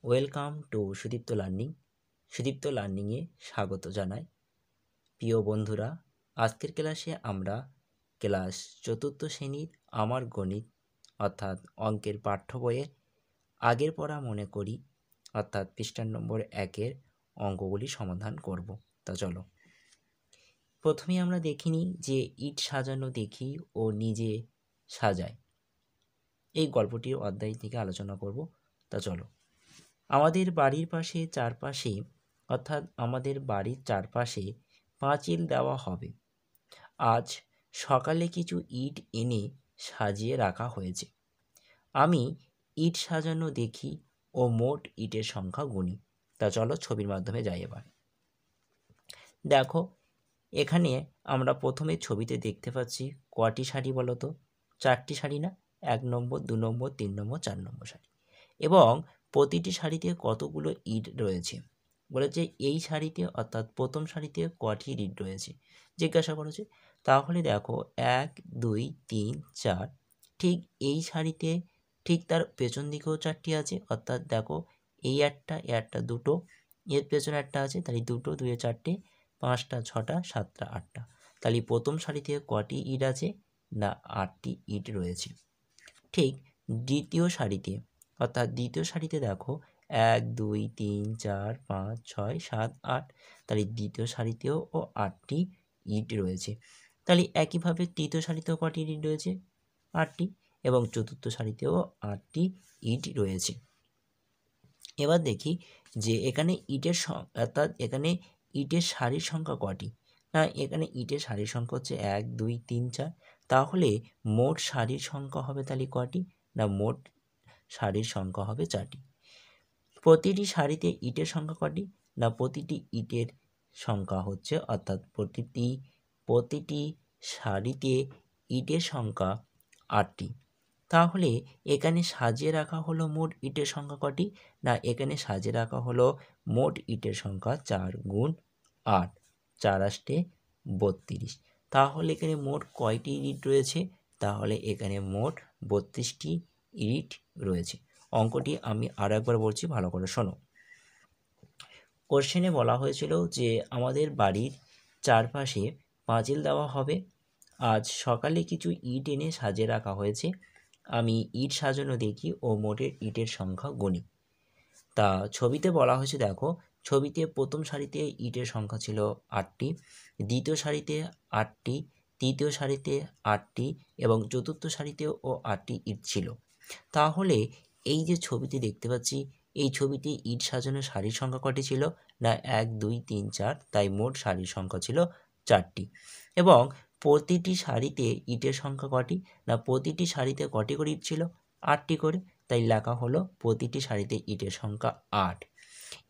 Welcome to Sudipta learning. Sudipta লার্নিংয়ে স্বাগত জানাই। প্রিয় বন্ধুরা, আজকের ক্লাসে আমরা ক্লাস 4th শ্রেণীর আমার গণিত অর্থাৎ অঙ্কের পাঠ্য বইয়ের আগের পড়া মনে করি অর্থাৎ পৃষ্ঠা নম্বর 1-এর অঙ্কগুলি সমাধান করব। তা চলো প্রথমে আমরা দেখিনি যে ইট সাজানো দেখি ও নিজে সাজায়, এই গল্পটির অধ্যায় থেকে আলোচনা করব। তা চলো, আমাদের বাড়ির চারপাশে অর্থাৎ আমাদের বাড়ির চারপাশে পাঁচিল দেওয়া হবে। আজ সকালে কিছু ইট এনে সাজিয়ে রাখা হয়েছে। আমি ইট সাজানো দেখি ও মোট ইটের সংখ্যা গুনি। তা চলো ছবির মাধ্যমে যাই। এবার দেখো, এখানে আমরা প্রথমে ছবিতে দেখতে পাচ্ছি কটি সারি বলো তো? 4টি সারি না? 1 নম্বর, 2 নম্বর, 3 নম্বর, 4 নম্বর সারি। এবং প্রতিটি সারিতে কতগুলো ইট রয়েছে বলেছে, এই সারিতে অর্থাৎ প্রথম সারিতে কটি ইট রয়েছে জিজ্ঞাসা করেছে। তাহলে দেখো 1 2 3 4, ঠিক এই সারিতে ঠিক তার পেছন দিকেও 4টি আছে, অর্থাৎ দেখো এই একটা দুটো, এর পেছনে একটা আছে, তাহলে দুটো, 2 4টে, 5টা 6টা 7টা 8টা। তাহলে প্রথম সারিতে কটি ইট আছে? না, 8টি ইট রয়েছে। ঠিক দ্বিতীয় সারিতে অর্থাৎ দ্বিতীয় সারিতে দেখো 1 2 3 4 5 6 7 8, তাহলে দ্বিতীয় সারিতেও 8টি ইট রয়েছে। তাহলে একইভাবে তৃতীয় সারিতেও কটি ইট রয়েছে? 8টি, এবং চতুর্থ সারিতেও 8টি ইট রয়েছে। এবার দেখি যে এখানে ইটের অর্থাৎ এখানে ইটের সারির সংখ্যা কটি? না, এখানে ইটের সারির সংখ্যা হচ্ছে 1 2 3 4। তাহলে মোট সারির সংখ্যা হবে তাহলে কটি? না, মোট সারির সংখ্যা হবে 4টি। প্রতিটি সারিতে ইটের সংখ্যা কটি? না, প্রতিটি ইটের সংখ্যা হচ্ছে অর্থাৎ প্রতিটি সারিতে ইটের সংখ্যা 8টি। তাহলে এখানে সাজিয়ে রাখা হলো মোট ইটের সংখ্যা কটি? না, এখানে সাজিয়ে রাখা হলো মোট ইটের সংখ্যা 4 গুণ 8, 4 8 32। তাহলে এখানে মোট কয়টি ইট রয়েছে? তাহলে এখানে মোট 32টি ইট রয়েছে। অঙ্কটি আমি আরও একবার বলছি, ভালো করে শোনো। কোশ্চেনে বলা হয়েছিল যে আমাদের বাড়ির চারপাশে পাঁচিল দেওয়া হবে। আজ সকালে কিছু ইট এনে সাজিয়ে রাখা হয়েছে। আমি ইট সাজানো দেখি ও মোটের ইটের সংখ্যা গুনি। তা ছবিতে বলা হয়েছে, দেখো ছবিতে প্রথম সারিতে ইটের সংখ্যা ছিল 8টি, দ্বিতীয় সারিতে 8টি, তৃতীয় সারিতে 8টি, এবং চতুর্থ সারিতেও 8টি ইট ছিল। তাহলে এই যে ছবিতে দেখতে পাচ্ছি, এই ছবিতে ইট সাজানো সারির সংখ্যা কটি ছিল? না, 1 2 3 4, তাই মোট সারির সংখ্যা ছিল 4টি। এবং প্রতিটি সারিতে ইটের সংখ্যা কটি? না, প্রতিটি সারিতে কটি করে ইট ছিল? 8টি করে, তাই লেখা হলো প্রতিটি সারিতে ইটের সংখ্যা 8।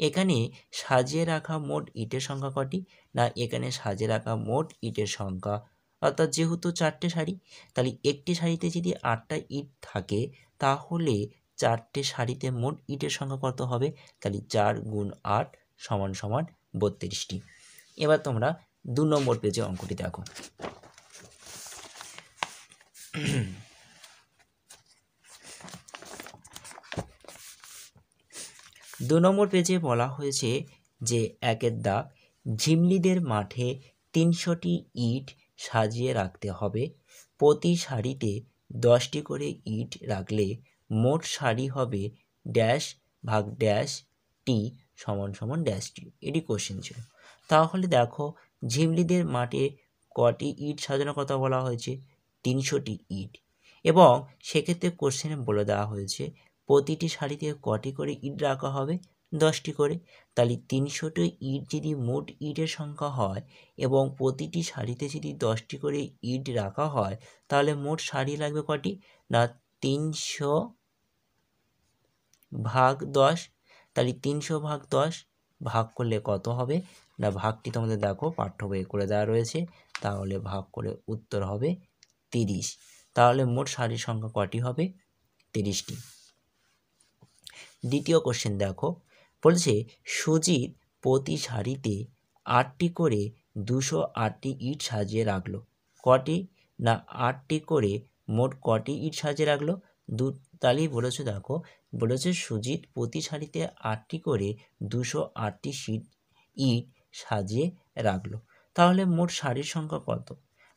এখানে সাজিয়ে রাখা মোট ইটের সংখ্যা কটি? না, এখানে সাজিয়ে রাখা মোট ইটের সংখ্যা অর্থাৎ যেহেতু 4টে সারি, তাহলে একটি সারিতে যদি 8টা ইট থাকে তাহলে 4টে সারিতে মোট ইটের সংখ্যা কত হবে? তাহলে 4 গুণ 8 সমান সমান 32টি। এবার তোমরা 2 নম্বর পেজে অঙ্কটি দেখো। 2 নম্বর পেজে বলা হয়েছে যে 1-এর দাগ, ঝিমলিদের মাঠে 300টি ইট সাজিয়ে রাখতে হবে। প্রতি সারিতে 10টি করে ইট রাখলে মোট সারি হবে ড্যাশ ভাগ ড্যাশ টি সমান সমান ড্যাশ টি। এটি কোশ্চেন ছিল। তাহলে দেখো ঝিমলিদের মাঠে কটি ইট সাজানোর কথা বলা হয়েছে? 300টি ইট। এবং সেক্ষেত্রে কোশ্চেনে বলে দেওয়া হয়েছে প্রতিটি সারিতে কটি করে ইট রাখা হবে? 10টি করে। তাহলে 300টি ইট যদি মোট ইটের সংখ্যা হয় এবং প্রতিটি সারিতে যদি 10টি করে ইট রাখা হয়, তাহলে মোট সারি লাগবে কটি? না, 300 ভাগ 10। তাহলে 300 ভাগ 10 ভাগ করলে কত হবে? না, ভাগটি তোমাদের দেখো পাঠ্য বইয়ে করে দেওয়া রয়েছে, তাহলে ভাগ করে উত্তর হবে 30। তাহলে মোট সারির সংখ্যা কটি হবে? 30টি। দ্বিতীয় কোশ্চেন দেখো, বলছে সুজিত প্রতি সারিতে 8টি করে 208টি ইট সাজিয়ে রাখলো। কটি? না, 8টি করে মোট কটি ইট সাজিয়ে রাখলো? তাহলেই বলেছে, দেখো বলেছে সুজিত প্রতি সারিতে 8টি করে 208টি ইট সাজিয়ে রাখলো। তাহলে মোট সারির সংখ্যা কত?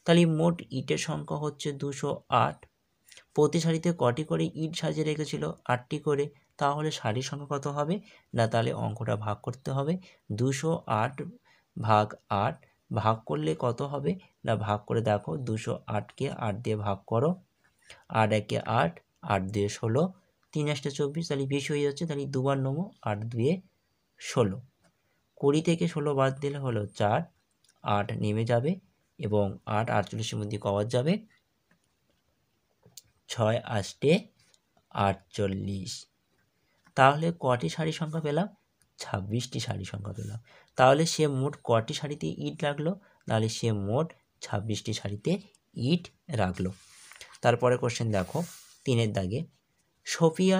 তাহলে মোট ইটের সংখ্যা হচ্ছে 208। প্রতি সারিতে কটি করে ইট সাজিয়ে রেখেছিল? 8টি করে। তাহলে সারির সংখ্যা কত হবে? না, তাহলে অঙ্কটা ভাগ করতে হবে। 208 ভাগ 8 ভাগ করলে কত হবে? না, ভাগ করে দেখো, 208কে 8 দিয়ে ভাগ করো। 8 একে 8, 8 2 16, 3 8 24, তাহলে বেশি হয়ে যাচ্ছে, তাহলে দুবার নেবো। 8 2 16, 20 থেকে 16 বাদ দিলে হলো 4, 8 নেমে যাবে এবং 8 48-এর মধ্যে কবার যাবে? 6 8 48। তাহলে কটি সারি সংখ্যা পেলাম? 26টি সারি সংখ্যা পেলাম। তাহলে সে মোট কটি সারিতে ইট রাখলো? তাহলে সে মোট 26টি সারিতে ইট রাখলো। তারপরে কোশ্চেন দেখো 3-এর দাগে, সোফিয়া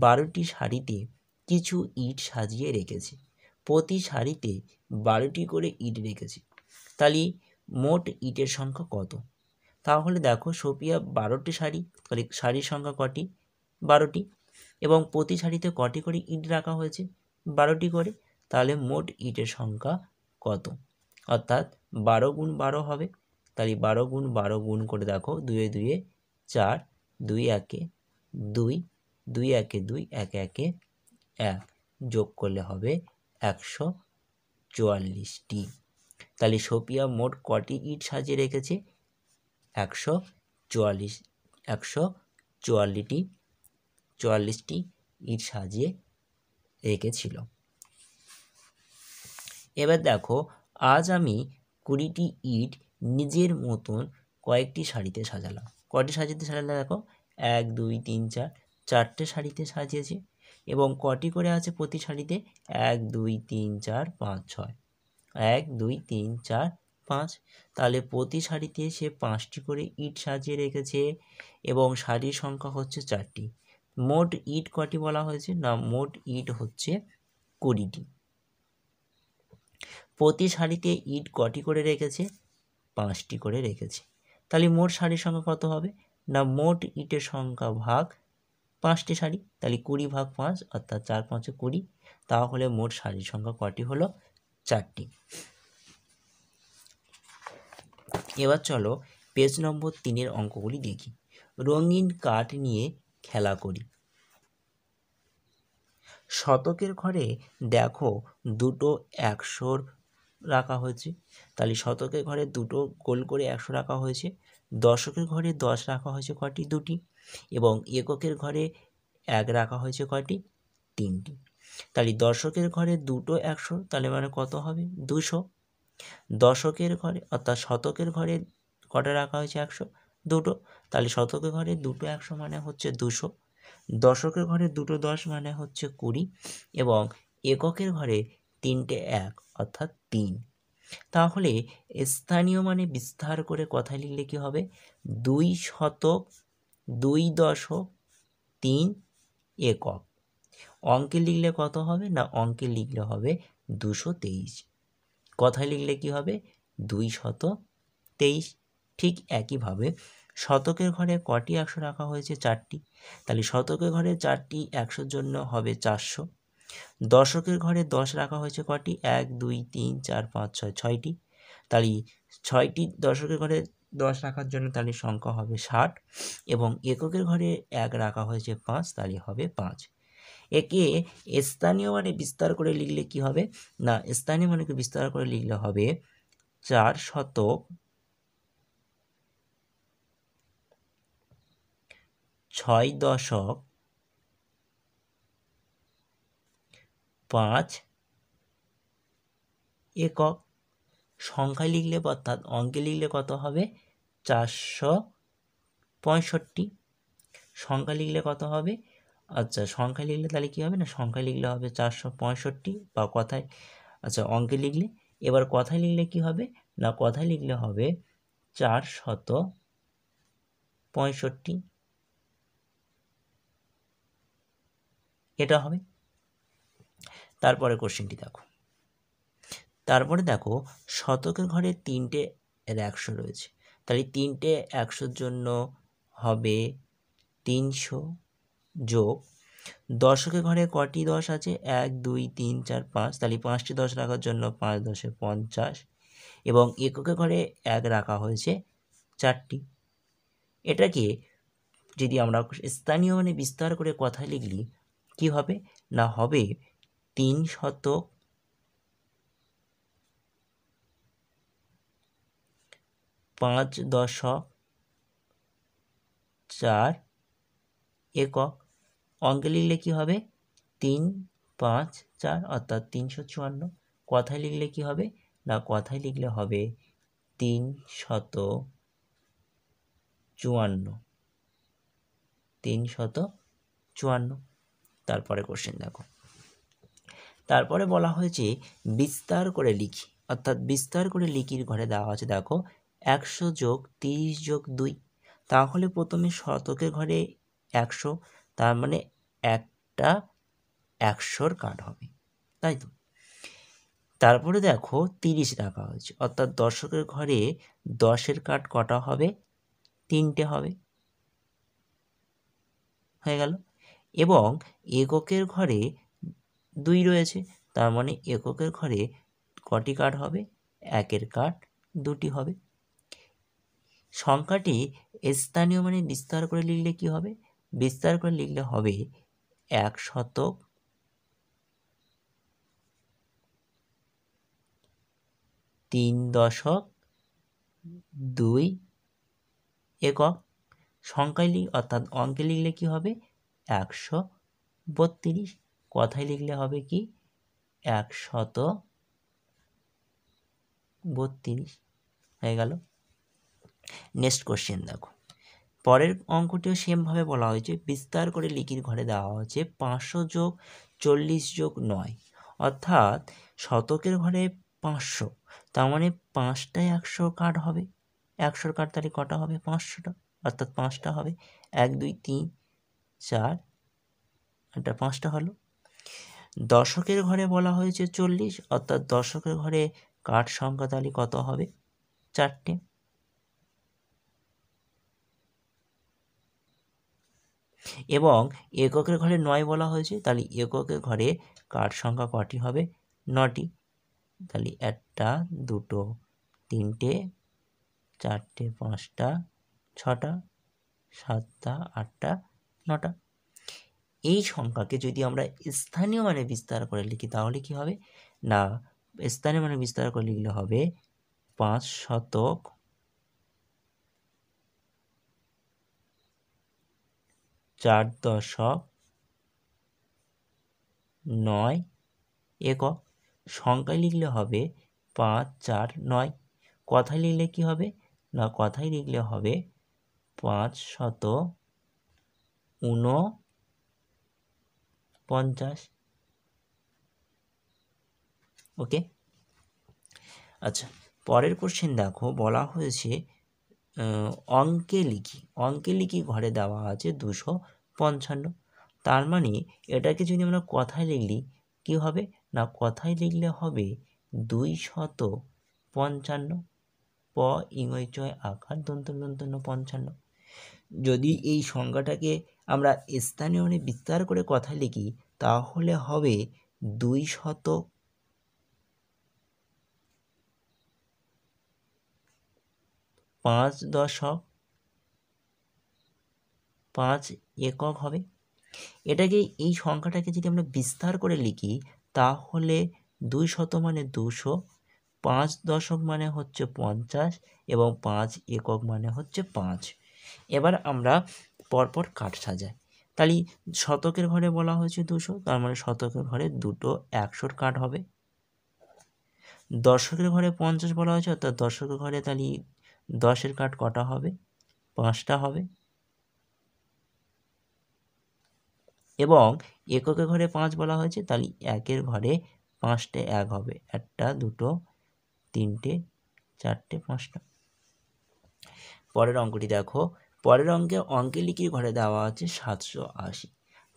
12টি সারিতে কিছু ইট সাজিয়ে রেখেছে। প্রতি সারিতে 12টি করে ইট রেখেছে। তাহলে মোট ইটের সংখ্যা কত? তাহলে দেখো সোফিয়া 12টি সারি, তাহলে সারির সংখ্যা কটি? 12টি। এবং প্রতি সারিতে কটি করে ইট রাখা হয়েছে? 12টি করে। তাহলে মোট ইটের সংখ্যা কত? অর্থাৎ 12 গুণ 12 হবে। তাহলে 12 গুণ 12 গুণ করে দেখো, 2 এ 2 এ 4, 2 একে 2, 2 একে 2, 1 একে 1, যোগ করলে হবে 144টি। তাহলে সোফিয়া মোট কটি ইট সাজিয়ে রেখেছে? 144টি ইট সাজিয়ে রেখেছিল। এবার দেখো, আজ আমি 20টি ইট নিজের মতন কয়েকটি সারিতে সাজালাম। কটি সারিতে সাজালাম? দেখো 1 2 3 4, 4টে সারিতে সাজিয়েছে। এবং কটি করে আছে প্রতি সারিতে? 1 2 3 4 5 6, 1 2 3 4 5। তাহলে প্রতি সারিতে সে 5টি করে ইট সাজিয়ে রেখেছে এবং সারির সংখ্যা হচ্ছে 4টি। মোট ইট কটি বলা হয়েছে? না, মোট ইট হচ্ছে 20টি। প্রতি সারিতে ইট কটি করে রেখেছে? 5টি করে রেখেছে। তাহলে মোট সারির সংখ্যা কত হবে? না, মোট ইটের সংখ্যা ভাগ 5টি সারি, তাহলে 20 ভাগ 5, অর্থাৎ 4 5 20। তাহলে মোট সারির সংখ্যা কটি হলো? 4টি। এবার চলো পেজ নম্বর 3-এর অঙ্কগুলি দেখি। রঙিন কাঠ নিয়ে খেলা করি। শতকের ঘরে দেখো দুটো 100 রাখা হয়েছে। তাহলে শতকের ঘরে দুটো গোল করে 100 রাখা হয়েছে। দশকের ঘরে 10 রাখা হয়েছে কটি? 2টি। এবং এককের ঘরে 1 রাখা হয়েছে কটি? 3টি। তাহলে দশকের ঘরে দুটো 100, তাহলে মানে কত হবে? 200। দশকের ঘরে অর্থাৎ শতকের ঘরে কটা রাখা হয়েছে? 100, দুটো। তাহলে শতকের ঘরে দুটো 100 মানে হচ্ছে 200। দশকের ঘরে দুটো 10 মানে হচ্ছে 20 এবং এককের ঘরে 3টে 1 অর্থাৎ 3। তাহলে স্থানীয় মানে বিস্তার করে কথায় লিখলে কি হবে? 2 শতক, 2 দশক, 3 একক। অঙ্কে লিখলে কত হবে? না, অঙ্কে লিখলে হবে 223। কথায় লিখলে কি হবে? 223। ঠিক একইভাবে শতকের ঘরে কটি 100 রাখা হয়েছে? 4টি। তাহলে শতকের ঘরে 4টি 100-র জন্য হবে 400। দশকের ঘরে 10 রাখা হয়েছে কটি? 1 2 3 4 5 6, 6টি। তাহলে 6টি দশকের ঘরে 10 রাখার জন্য তাহলে সংখ্যা হবে 60 এবং এককের ঘরে 1 রাখা হয়েছে 5, তাহলে হবে 5। একে স্থানীয় মানে বিস্তার করে লিখলে কি হবে? না, স্থানীয় মানকে বিস্তার করে লিখলে হবে 4 শতক 6 দশক 5 একক। সংখ্যায় লিখলে অর্থাৎ অঙ্কে লিখলে কত হবে? 465। সংখ্যা লিখলে কত হবে? আচ্ছা, সংখ্যায় লিখলে তাহলে কী হবে? না, সংখ্যায় লিখলে হবে 465 বা কথায়, আচ্ছা অঙ্কে লিখলে। এবার কথায় লিখলে কি হবে? না, কথায় লিখলে হবে 465, এটা হবে। তারপরে কোশ্চেনটি দেখো। তারপরে দেখো শতকের ঘরে 3টে 100 রয়েছে। তাহলে 3টে 100-র জন্য হবে 300 যোগ দশকের ঘরে কটি 10 আছে? 1 2 3 4 5, তাহলে 5টি 10 রাখার জন্য 5 10 50, এবং এককের ঘরে 1 রাখা হয়েছে 4টি। এটাকে যদি আমরা স্থানীয় মানে বিস্তার করে কথায় লিখলি কি হবে? না হবে 3 শতক 5 দশক 4 একক। অঙ্কে লিখলে কি হবে? 3 5 4 অর্থাৎ 354। কথায় লিখলে কি হবে? না কথায় লিখলে হবে 354। 354। তারপরে কোশ্চেন দেখো, তারপরে বলা হয়েছে বিস্তার করে লিখি, অর্থাৎ বিস্তার করে লিখির ঘরে দেওয়া আছে দেখো 100 যোগ 30 যোগ 2। তাহলে প্রথমে শতকের ঘরে 100, তার মানে একটা 100-র কাঠ হবে, তাই তো। তারপরে দেখো 30 রাখা হয়েছে, অর্থাৎ দশকের ঘরে 10-এর কাঠ কটা হবে? 3টে হবে, হয়ে গেল। এবং এককের ঘরে 2 রয়েছে, তার মানে এককের ঘরে কটি কাঠ হবে? 1-এর কাঠ 2টি হবে। সংখ্যাটি স্থানীয় মানে বিস্তার করে লিখলে কি হবে? বিস্তার করে লিখলে হবে 1 শতক 3 দশক 2 একক। সংখ্যায় অর্থাৎ অঙ্কে লিখলে কি হবে? 132। কথায় লিখলে হবে কি? 132 হয়ে গেল। নেক্সট কোশ্চেন দেখো, পরের অঙ্কটিও সেমভাবে বলা হয়েছে বিস্তার করে লিখির ঘরে দেওয়া হয়েছে 500 যোগ 40 যোগ 9, অর্থাৎ শতকের ঘরে 500, তার মানে 5টায় 100 কাঠ হবে। 100-র কাঠ তাহলে কটা হবে? 500টা, অর্থাৎ 5টা হবে। 1 2 3 4, এটা 5টা হলো। দশকের ঘরে বলা হয়েছে 40, অর্থাৎ দশকের ঘরে কাঠ সংখ্যা তাহলে কত হবে? 4টে। এবং এককের ঘরে 9 বলা হয়েছে, তাহলে এককের ঘরে কাঠ সংখ্যা কটি হবে? 9টি। তাহলে 1টা 2টো 3টে 4টে 5টা 6টা 7টা 8টা 9টা। এই সংখ্যাকে যদি আমরা স্থানীয় মানে বিস্তার করে লিখি তাহলে কি হবে? না স্থানীয় মানে বিস্তার করে লিখলে হবে 5 শতক 4 দশক 9 একক। সংখ্যায় লিখলে হবে 5 4 9। কথায় লিখলে কি হবে? না কথায় লিখলে হবে 549। ওকে, আচ্ছা পরের কোশ্চেন দেখো, বলা হয়েছে অঙ্কে লিখি ঘরে দেওয়া আছে 255। তার মানে এটাকে যদি আমরা কথায় লিখলি কি হবে? না কথায় লিখলে হবে 255। প ইংয় চয় আকার দন্ত 55। যদি এই সংখ্যাটাকে আমরা স্থানীয় মানে বিস্তার করে কথায় লিখি তাহলে হবে 200 5 দশক 5 একক হবে। এটাকে এই সংখ্যাটাকে যদি আমরা বিস্তার করে লিখি তাহলে 200 মানে 200, 5 দশক মানে হচ্ছে 50 এবং 5 একক মানে হচ্ছে 5। এবার আমরা পরপর কাঠ সাজাই। তাহলে শতকের ঘরে বলা হয়েছে 200, তার মানে শতকের ঘরে 2টো 100-র কাঠ হবে। দশকের ঘরে 50 বলা হয়েছে, অর্থাৎ দশকের ঘরে তাহলে 10-এর কাঠ কটা হবে? 5টা হবে। এবং এককের ঘরে 5 বলা হয়েছে, তাহলে 1-এর ঘরে 5টে 1 হবে। 1টা 2টো 3টে 4টে 5টা। পরের অঙ্কটি দেখো, পরের অঙ্কে লিখির ঘরে দেওয়া আছে 780।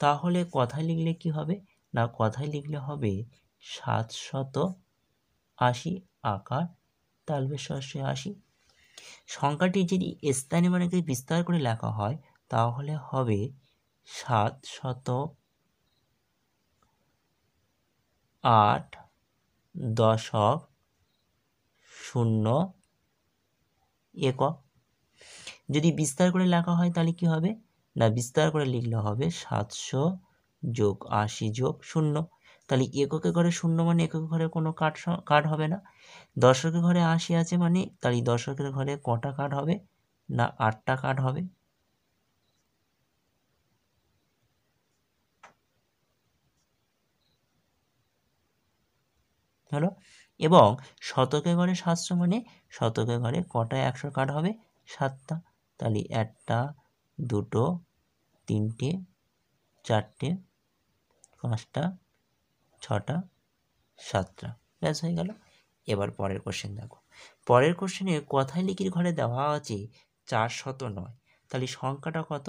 তাহলে কথায় লিখলে কি হবে? না কথায় লিখলে হবে 780 আকার তালবেশ 80। সংখ্যাটি যদি স্থানীয় মানেকে বিস্তার করে লেখা হয় তাহলে হবে 708.0 একক। যদি বিস্তার করে লেখা হয় তাহলে কি হবে না, বিস্তার করে লিখলে হবে 700 যোগ 80 যোগ 0। তাহলে এককের ঘরে 0 মানে এককের ঘরে কোনো কাট হবে না। দশকের ঘরে 80 আছে মানে তাহলে দশকের ঘরে কটা কাট হবে না 8টা কাট হবে। হলো। এবং শতকের ঘরে 700 মানে শতকের ঘরে কটা 100 কাট হবে 7টা। তাহলে 1টা 2টো 3টে 4টে 5টা 6টা 7টা, ব্যাস হয়ে গেল। এবার পরের কোশ্চেন দেখো। পরের কোশ্চেনে কথায় লিখির ঘরে দেওয়া আছে 409। তাহলে সংখ্যাটা কত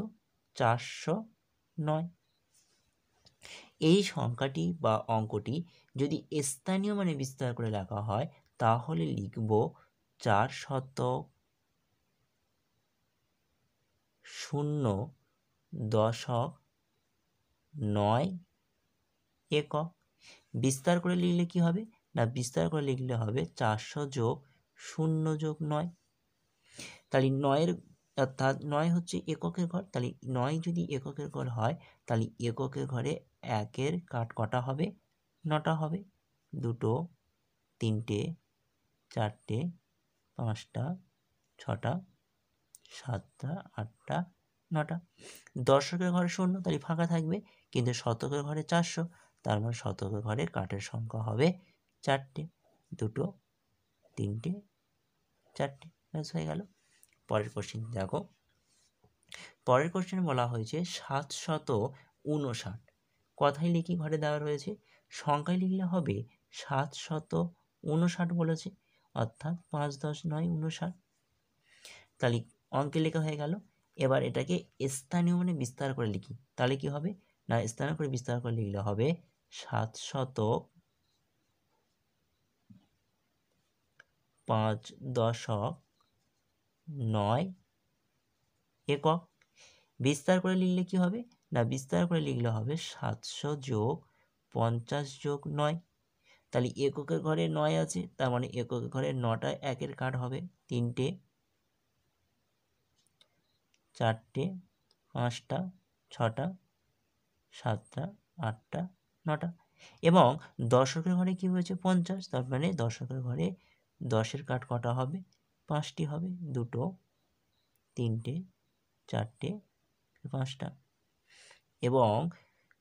409। এই সংখ্যাটি বা অঙ্কটি যদি স্থানীয় মানে বিস্তার করে লেখা হয় তাহলে লিখব 400.9 একক। বিস্তার করে লিখলে কি হবে না, বিস্তার করে লিখলে হবে 400 যোগ 0 যোগ 9। তাহলে 9 অর্থাৎ 9 হচ্ছে এককের ঘর। তাহলে 9 যদি এককের ঘর হয় তাহলে এককের ঘরে 1-এর কাট কটা হবে 9টা হবে। 2টো 3টে 4টে 5টা 6টা 7টা 8টা 9টা। দশকের ঘরে 0 তাহলে ফাঁকা থাকবে, কিন্তু শতকের ঘরে 400, তার মানে শতকের ঘরে কাঠের সংখ্যা হবে 4টে। 2টো 3টে 4টে, ব্যাস হয়ে গেল। পরের কোশ্চেন দেখো। পরের কোশ্চেনে বলা হয়েছে 759। কথায় লিখি ঘরে দেওয়া রয়েছে, সংখ্যায় লিখলে হবে 759 বলেছে, অর্থাৎ 5 10 9 59। তাহলে অঙ্কে লেখা হয়ে গেল। এবার এটাকে স্থানীয় মানে বিস্তার করে লিখি, তাহলে কি হবে না, স্থানীয় করে বিস্তার করে লিখলে হবে 705.9 একক। বিস্তার করে লিখলে কি হবে না, বিস্তার করে লিখলে হবে 700 যোগ 50 যোগ 9। তাহলে এককের ঘরে 9 আছে, তার মানে এককের ঘরে 9টা 1-এর কাট হবে, 3টে 4টে 5টা 6টা 7টা 8টা 9টা। এবং দশকের ঘরে কি হয়েছে 50, তার মানে দশকের ঘরে 10-এর কাট কটা হবে 5টি হবে। 2টো 3টে 4টে 5টা। এবং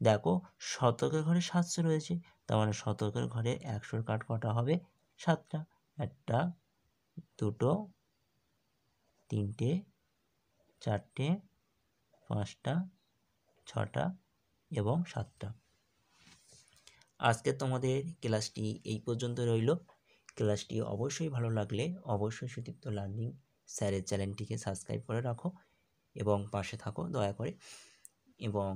দেখো শতকের ঘরে 700 রয়েছে, তার মানে শতকের ঘরে 100-এর কাট কটা হবে 7টা। 1টা 2টো 3টে 4টে 5টা 6টা এবং 7টা। আজকে তোমাদের ক্লাসটি এই পর্যন্ত রইল। ক্লাসটি অবশ্যই ভালো লাগলে অবশ্যই সুদীপ্ত লার্নিং স্যারের চ্যানেলটিকে সাবস্ক্রাইব করে রাখো এবং পাশে থাকো দয়া করে। এবং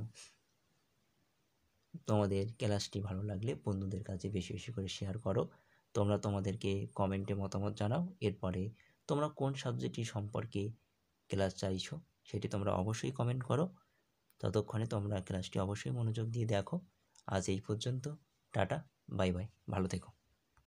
তোমাদের ক্লাসটি ভালো লাগলে বন্ধুদের কাছে বেশি বেশি করে শেয়ার করো। তোমরা তোমাদেরকে কমেন্টে মতামত জানাও, এরপরে তোমরা কোন সাবজেক্টটি সম্পর্কে ক্লাস চাইছো সেটি তোমরা অবশ্যই কমেন্ট করো। ততক্ষণে তোমরা ক্লাসটি অবশ্যই মনোযোগ দিয়ে দেখো। আজ এই পর্যন্ত, টাটা, বাই বাই, ভালো থেকো।